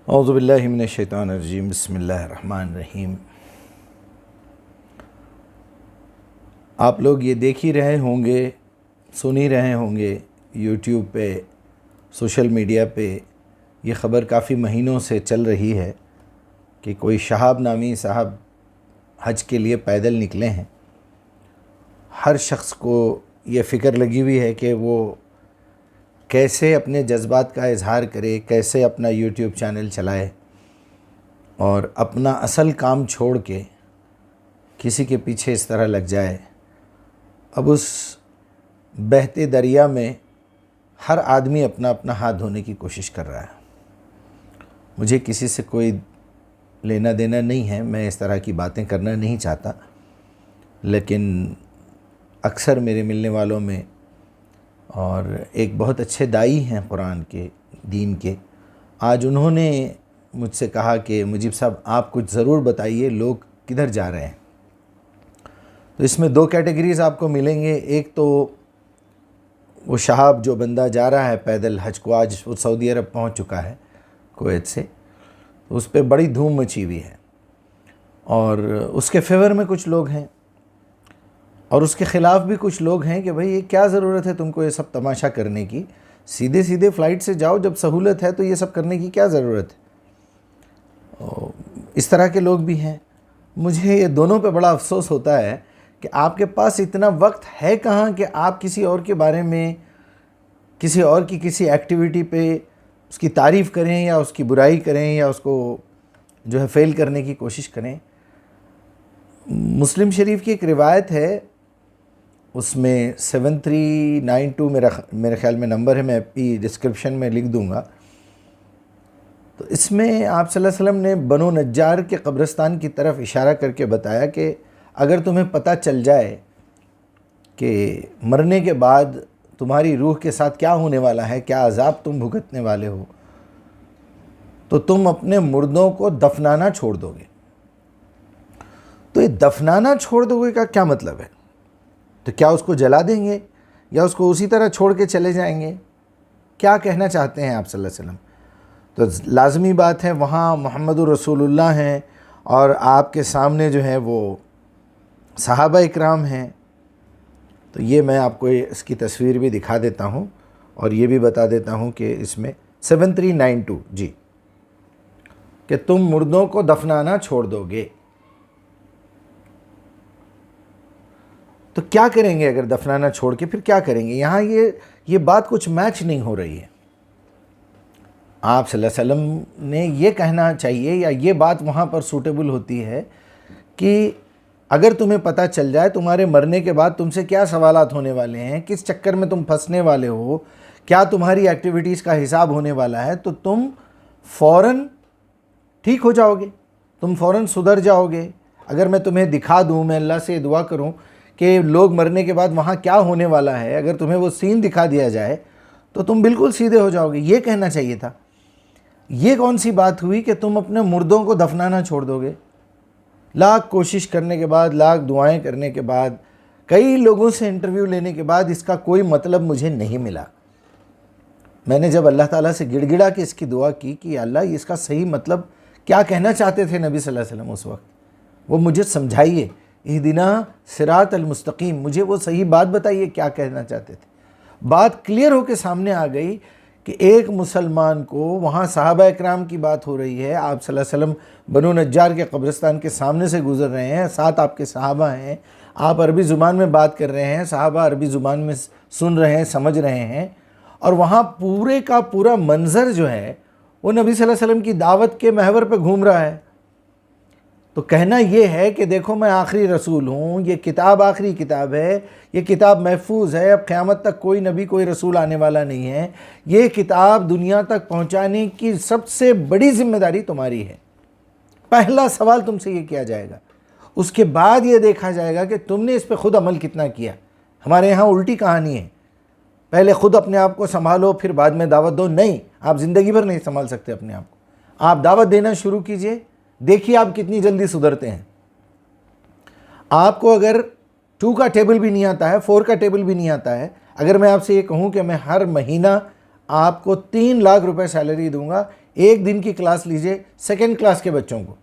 اعوذ باللہ من الشیطان الرجیم، بسم اللہ الرحمن الرحیم۔ آپ لوگ یہ دیکھ ہی رہے ہوں گے، سن ہی رہے ہوں گے یوٹیوب پہ، سوشل میڈیا پہ یہ خبر کافی مہینوں سے چل رہی ہے کہ کوئی شہاب نامی صاحب حج کے لیے پیدل نکلے ہیں۔ ہر شخص کو یہ فکر لگی ہوئی ہے کہ وہ کیسے اپنے جذبات کا اظہار کرے، کیسے اپنا یوٹیوب چینل چلائے اور اپنا اصل کام چھوڑ کے کسی کے پیچھے اس طرح لگ جائے۔ اب اس بہتے دریا میں ہر آدمی اپنا اپنا ہاتھ دھونے کی کوشش کر رہا ہے۔ مجھے کسی سے کوئی لینا دینا نہیں ہے، میں اس طرح کی باتیں کرنا نہیں چاہتا، لیکن اکثر میرے ملنے والوں میں اور ایک بہت اچھے داعی ہیں قرآن کے، دین کے، آج انہوں نے مجھ سے کہا کہ مجیب صاحب آپ کچھ ضرور بتائیے لوگ کدھر جا رہے ہیں۔ تو اس میں دو کیٹیگریز آپ کو ملیں گے۔ ایک تو وہ شہاب جو بندہ جا رہا ہے پیدل حج کو، آج وہ سعودی عرب پہنچ چکا ہے کویت سے، اس پہ بڑی دھوم مچی ہوئی ہے، اور اس کے فیور میں کچھ لوگ ہیں اور اس کے خلاف بھی کچھ لوگ ہیں کہ بھئی یہ کیا ضرورت ہے تم کو یہ سب تماشا کرنے کی، سیدھے سیدھے فلائٹ سے جاؤ، جب سہولت ہے تو یہ سب کرنے کی کیا ضرورت ہے۔ اس طرح کے لوگ بھی ہیں۔ مجھے یہ دونوں پہ بڑا افسوس ہوتا ہے کہ آپ کے پاس اتنا وقت ہے کہاں کہ آپ کسی اور کے بارے میں، کسی اور کی کسی ایکٹیویٹی پہ اس کی تعریف کریں یا اس کی برائی کریں یا اس کو جو ہے فیل کرنے کی کوشش کریں۔ مسلم شریف کی ایک روایت ہے، اس میں 7392 میرے خیال میں نمبر ہے، میں بھی ڈسکرپشن میں لکھ دوں گا۔ تو اس میں آپ صلی اللہ علیہ وسلم نے بنو نجار کے قبرستان کی طرف اشارہ کر کے بتایا کہ اگر تمہیں پتہ چل جائے کہ مرنے کے بعد تمہاری روح کے ساتھ کیا ہونے والا ہے، کیا عذاب تم بھگتنے والے ہو، تو تم اپنے مردوں کو دفنانا چھوڑ دو گے۔ تو یہ دفنانا چھوڑ دو گے کا کیا مطلب ہے؟ تو کیا اس کو جلا دیں گے یا اس کو اسی طرح چھوڑ کے چلے جائیں گے؟ کیا کہنا چاہتے ہیں آپ صلی اللہ علیہ وسلم؟ تو لازمی بات ہے وہاں محمد رسول اللہ ہیں اور آپ کے سامنے جو ہے وہ صحابہ اکرام ہیں۔ تو یہ میں آپ کو اس کی تصویر بھی دکھا دیتا ہوں اور یہ بھی بتا دیتا ہوں کہ اس میں 7392 جی، کہ تم مردوں کو دفنانا چھوڑ دو گے۔ تو کیا کریں گے اگر دفنانا چھوڑ کے؟ پھر کیا کریں گے؟ یہاں یہ بات کچھ میچ نہیں ہو رہی ہے۔ آپ صلی اللہ علیہ وسلم نے یہ کہنا چاہیے یا یہ بات وہاں پر سوٹیبل ہوتی ہے کہ اگر تمہیں پتہ چل جائے تمہارے مرنے کے بعد تم سے کیا سوالات ہونے والے ہیں، کس چکر میں تم پھنسنے والے ہو، کیا تمہاری ایکٹیویٹیز کا حساب ہونے والا ہے، تو تم فوراً ٹھیک ہو جاؤ گے، تم فوراً سدھر جاؤ گے۔ اگر میں تمہیں دکھا دوں، میں اللہ سے دعا کروں کہ لوگ مرنے کے بعد وہاں کیا ہونے والا ہے، اگر تمہیں وہ سین دکھا دیا جائے تو تم بالکل سیدھے ہو جاؤ گے۔ یہ کہنا چاہیے تھا۔ یہ کون سی بات ہوئی کہ تم اپنے مردوں کو دفنانا چھوڑ دو گے؟ لاکھ کوشش کرنے کے بعد، لاکھ دعائیں کرنے کے بعد، کئی لوگوں سے انٹرویو لینے کے بعد اس کا کوئی مطلب مجھے نہیں ملا۔ میں نے جب اللہ تعالیٰ سے گڑ گڑا کے اس کی دعا کی کہ اللہ اس کا صحیح مطلب کیا کہنا چاہتے تھے نبی صلی اللہ علیہ وسلم اس وقت، وہ مجھے سمجھائیے، اہدنا صراط المستقیم، مجھے وہ صحیح بات بتائیے کیا کہنا چاہتے تھے۔ بات کلیئر ہو کے سامنے آ گئی کہ ایک مسلمان کو، وہاں صحابہ اکرام کی بات ہو رہی ہے، آپ صلی اللہ علیہ وسلم بنو نجار کے قبرستان کے سامنے سے گزر رہے ہیں، ساتھ آپ کے صحابہ ہیں، آپ عربی زبان میں بات کر رہے ہیں، صحابہ عربی زبان میں سن رہے ہیں، سمجھ رہے ہیں، اور وہاں پورے کا پورا منظر جو ہے وہ نبی صلی اللہ علیہ وسلم کی دعوت کے محور پہ گھوم رہا ہے۔ تو کہنا یہ ہے کہ دیکھو میں آخری رسول ہوں، یہ کتاب آخری کتاب ہے، یہ کتاب محفوظ ہے، اب قیامت تک کوئی نبی کوئی رسول آنے والا نہیں ہے، یہ کتاب دنیا تک پہنچانے کی سب سے بڑی ذمہ داری تمہاری ہے۔ پہلا سوال تم سے یہ کیا جائے گا، اس کے بعد یہ دیکھا جائے گا کہ تم نے اس پہ خود عمل کتنا کیا۔ ہمارے یہاں الٹی کہانی ہے، پہلے خود اپنے آپ کو سنبھالو پھر بعد میں دعوت دو۔ نہیں، آپ زندگی بھر نہیں سنبھال سکتے اپنے آپ کو۔ آپ دعوت دینا شروع کیجئے، دیکھیے آپ کتنی جلدی سدھرتے ہیں۔ آپ کو اگر 2 کا ٹیبل بھی نہیں آتا ہے، 4 کا ٹیبل بھی نہیں آتا ہے، اگر میں آپ سے یہ کہوں کہ میں ہر مہینہ آپ کو 3 لاکھ روپے سیلری دوں گا، ایک دن کی کلاس لیجئے، سیکنڈ کلاس کے بچوں کو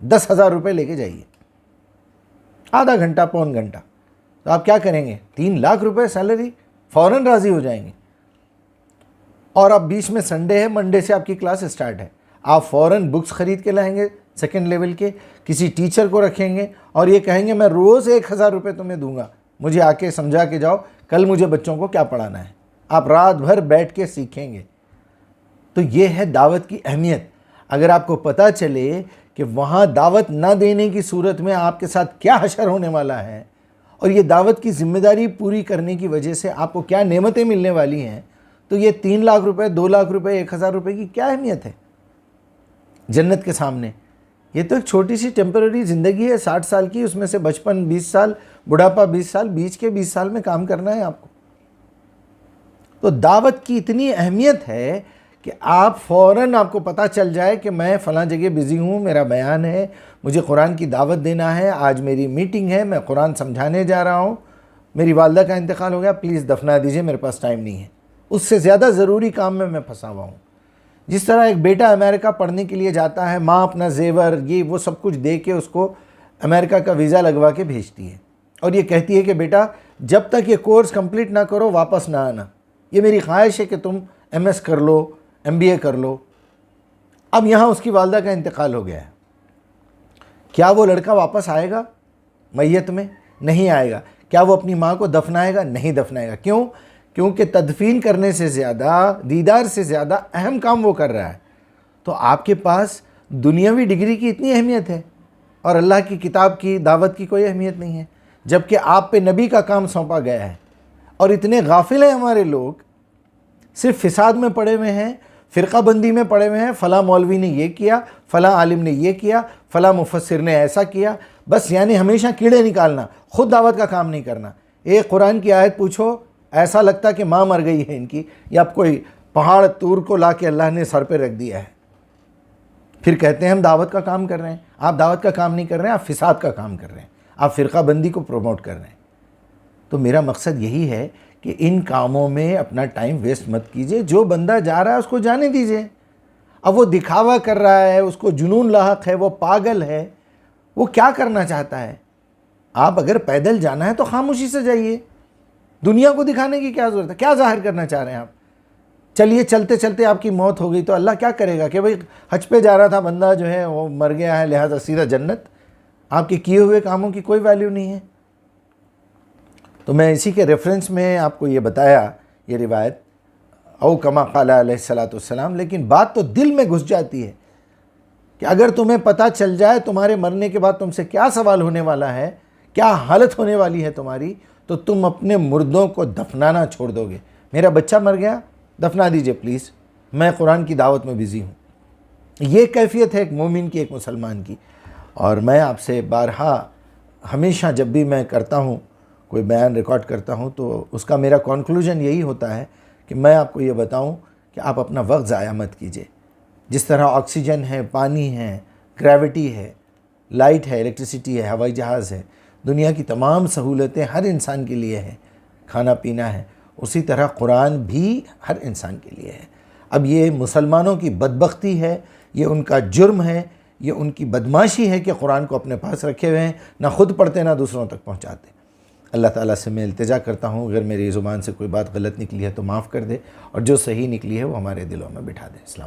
10,000 روپے لے کے جائیے، آدھا گھنٹہ پون گھنٹہ، تو آپ کیا کریں گے؟ 3 لاکھ روپے سیلری، فوراً راضی ہو جائیں گے۔ اور اب بیچ میں سنڈے ہے، منڈے سے آپ کی کلاس اسٹارٹ ہے، آپ فوراً بکس خرید کے لائیں گے سیکنڈ لیول کے، کسی ٹیچر کو رکھیں گے اور یہ کہیں گے میں روز 1,000 روپے تمہیں دوں گا، مجھے آ کے سمجھا کے جاؤ کل مجھے بچوں کو کیا پڑھانا ہے۔ آپ رات بھر بیٹھ کے سیکھیں گے۔ تو یہ ہے دعوت کی اہمیت۔ اگر آپ کو پتہ چلے کہ وہاں دعوت نہ دینے کی صورت میں آپ کے ساتھ کیا حشر ہونے والا ہے، اور یہ دعوت کی ذمہ داری پوری کرنے کی وجہ سے آپ کو کیا نعمتیں ملنے والی ہیں، تو یہ 3 لاکھ روپے، 2 لاکھ روپے، 1,000 روپے کی کیا اہمیت ہے جنت کے سامنے؟ یہ تو ایک چھوٹی سی ٹیمپرری زندگی ہے 60 سال کی، اس میں سے بچپن 20 سال، بڑھاپا 20 سال، بیچ کے 20 سال میں کام کرنا ہے آپ کو۔ تو دعوت کی اتنی اہمیت ہے کہ آپ فوراً آپ کو پتہ چل جائے کہ میں فلاں جگہ بزی ہوں، میرا بیان ہے، مجھے قرآن کی دعوت دینا ہے، آج میری میٹنگ ہے، میں قرآن سمجھانے جا رہا ہوں، میری والدہ کا انتقال ہو گیا، پلیز دفنا دیجئے، میرے پاس ٹائم نہیں ہے، اس سے زیادہ ضروری کام میں پھنسا ہوا ہوں۔ جس طرح ایک بیٹا امریکہ پڑھنے کے لیے جاتا ہے، ماں اپنا زیور یہ وہ سب کچھ دے کے اس کو امریکہ کا ویزا لگوا کے بھیجتی ہے، اور یہ کہتی ہے کہ بیٹا جب تک یہ کورس کمپلیٹ نہ کرو واپس نہ آنا، یہ میری خواہش ہے کہ تم MS کر لو، MBA کر لو۔ اب یہاں اس کی والدہ کا انتقال ہو گیا ہے، کیا وہ لڑکا واپس آئے گا میت میں؟ نہیں آئے گا۔ کیا وہ اپنی ماں کو دفنائے گا؟ نہیں دفنائے گا۔ کیوں؟ کیونکہ تدفین کرنے سے زیادہ، دیدار سے زیادہ اہم کام وہ کر رہا ہے۔ تو آپ کے پاس دنیاوی ڈگری کی اتنی اہمیت ہے اور اللہ کی کتاب کی دعوت کی کوئی اہمیت نہیں ہے، جبکہ آپ پہ نبی کا کام سونپا گیا ہے۔ اور اتنے غافل ہیں ہمارے لوگ، صرف فساد میں پڑے ہوئے ہیں، فرقہ بندی میں پڑے ہوئے ہیں، فلاں مولوی نے یہ کیا، فلاں عالم نے یہ کیا، فلاں مفسر نے ایسا کیا، بس یعنی ہمیشہ کیڑے نکالنا، خود دعوت کا کام نہیں کرنا۔ ایک قرآن کی آیت پوچھو، ایسا لگتا کہ ماں مر گئی ہے ان کی، یا اب کوئی پہاڑ طور کو لا کے اللہ نے سر پہ رکھ دیا ہے، پھر کہتے ہیں ہم دعوت کا کام کر رہے ہیں۔ آپ دعوت کا کام نہیں کر رہے ہیں، آپ فساد کا کام کر رہے ہیں، آپ فرقہ بندی کو پروموٹ کر رہے ہیں۔ تو میرا مقصد یہی ہے کہ ان کاموں میں اپنا ٹائم ویسٹ مت کیجئے، جو بندہ جا رہا ہے اس کو جانے دیجئے۔ اب وہ دکھاوا کر رہا ہے، اس کو جنون لاحق ہے، وہ پاگل ہے، وہ کیا کرنا چاہتا ہے؟ آپ اگر پیدل جانا ہے تو خاموشی سے جائیے، دنیا کو دکھانے کی کیا ضرورت ہے؟ کیا ظاہر کرنا چاہ رہے ہیں آپ؟ چلیے چلتے چلتے آپ کی موت ہو گئی تو اللہ کیا کرے گا کہ بھئی حج پہ جا رہا تھا بندہ جو ہے وہ مر گیا ہے لہذا سیدھا جنت؟ آپ کے کیے ہوئے کاموں کی کوئی ویلیو نہیں ہے۔ تو میں اسی کے ریفرنس میں آپ کو یہ بتایا، یہ روایت او کما قال علیہ الصلوۃ والسلام، لیکن بات تو دل میں گھس جاتی ہے کہ اگر تمہیں پتہ چل جائے تمہارے مرنے کے بعد تم سے کیا سوال ہونے والا ہے، کیا حالت ہونے والی ہے تمہاری، تو تم اپنے مردوں کو دفنانا چھوڑ دو گے۔ میرا بچہ مر گیا، دفنا دیجئے پلیز، میں قرآن کی دعوت میں بزی ہوں۔ یہ کیفیت ہے ایک مومن کی، ایک مسلمان کی۔ اور میں آپ سے بارہا ہمیشہ جب بھی میں کرتا ہوں، کوئی بیان ریکارڈ کرتا ہوں، تو اس کا میرا کنکلوژن یہی ہوتا ہے کہ میں آپ کو یہ بتاؤں کہ آپ اپنا وقت ضائع مت کیجئے۔ جس طرح آکسیجن ہے، پانی ہے، گریوٹی ہے، لائٹ ہے، الیکٹریسٹی ہے، ہوائی جہاز ہے، دنیا کی تمام سہولتیں ہر انسان کے لیے ہیں، کھانا پینا ہے، اسی طرح قرآن بھی ہر انسان کے لیے ہے۔ اب یہ مسلمانوں کی بدبختی ہے، یہ ان کا جرم ہے، یہ ان کی بدماشی ہے کہ قرآن کو اپنے پاس رکھے ہوئے ہیں، نہ خود پڑھتے نہ دوسروں تک پہنچاتے۔ اللہ تعالیٰ سے میں التجا کرتا ہوں اگر میری زبان سے کوئی بات غلط نکلی ہے تو معاف کر دے، اور جو صحیح نکلی ہے وہ ہمارے دلوں میں بٹھا دے۔ السلام